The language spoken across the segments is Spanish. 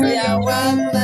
se aguanta.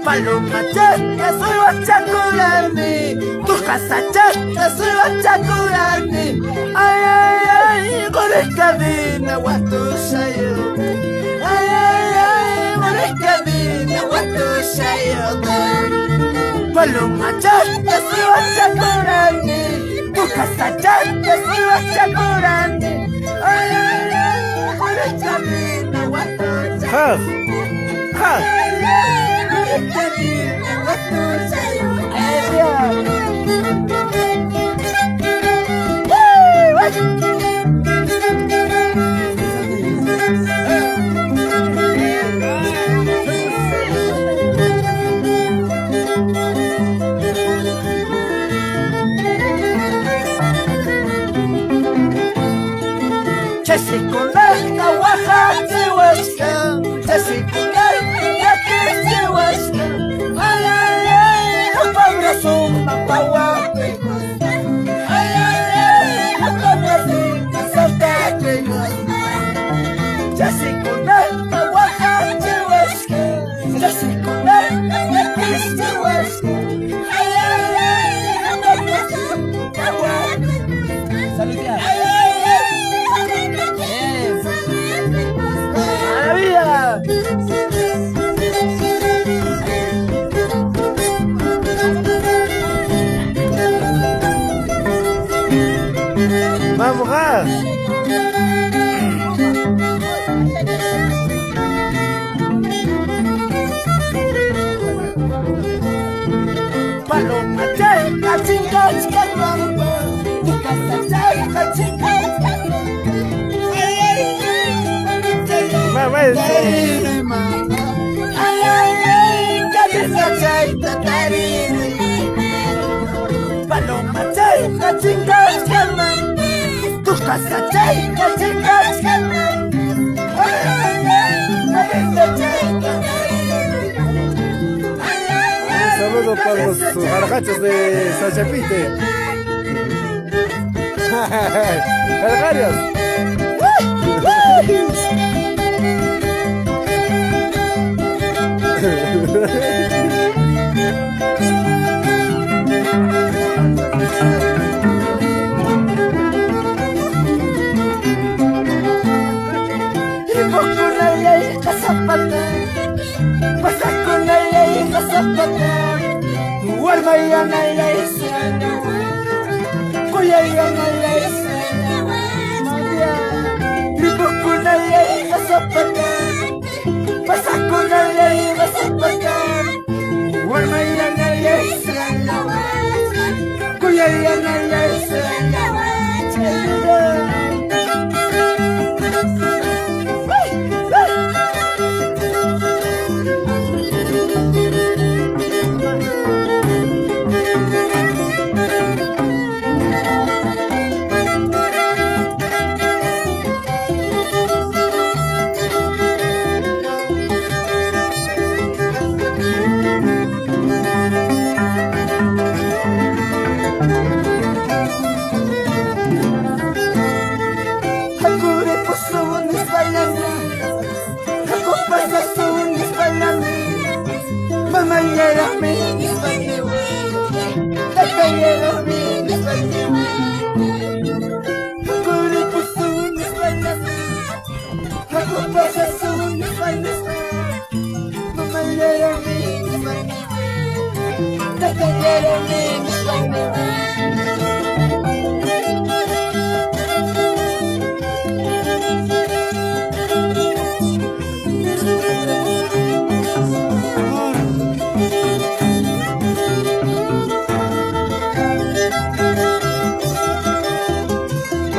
Paloma chata, soy bachakurani. Tu casa chata, soy bachakurani. Ay, ay, ay, con escadina, guatusayo. Ay, ay, ay, con escadina, guatusayo. Paloma chata, soy bachakurani. Tu casa chata, soy bachakurani. Ay, ay, ay, con escadina, guatusayo. paloma checa, chinga, chinga, tu casa checa, chinga, Mamá, ay, ay, ay, cabeza checa, tarine. Paloma checa, chinga, chinga, tu casa checa, chinga, chinga, ay, ay, ay, cabeza checa. saludos para los jarajachos de San Chapite. Jarajarios. Pasa con la ley zapata, guarda ya no la escena, cuya ya no la escena, María, tripo con la ley zapata, pasa con la ley zapata, guarda ya no la escena, cuya ya no la escena,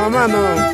Mamá, no.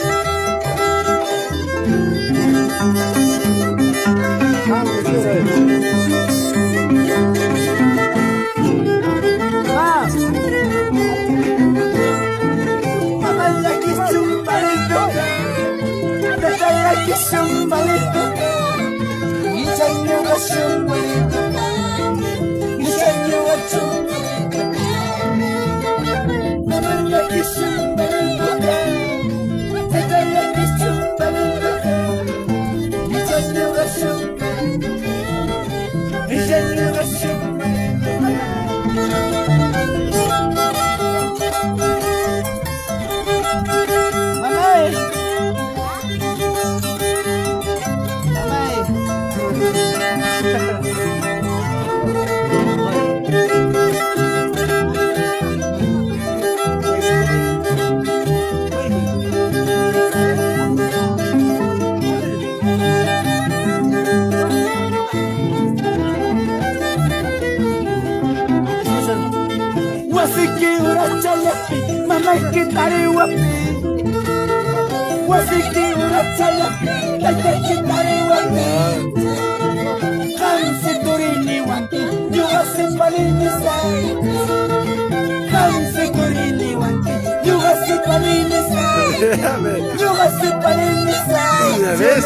Una vez.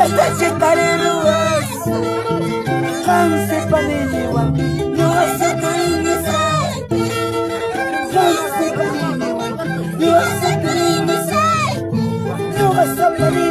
Estache tareruas Kanse panini wan Yuasa kaini sai Kanse panini wan Yuasa kaini sai Yuasa panini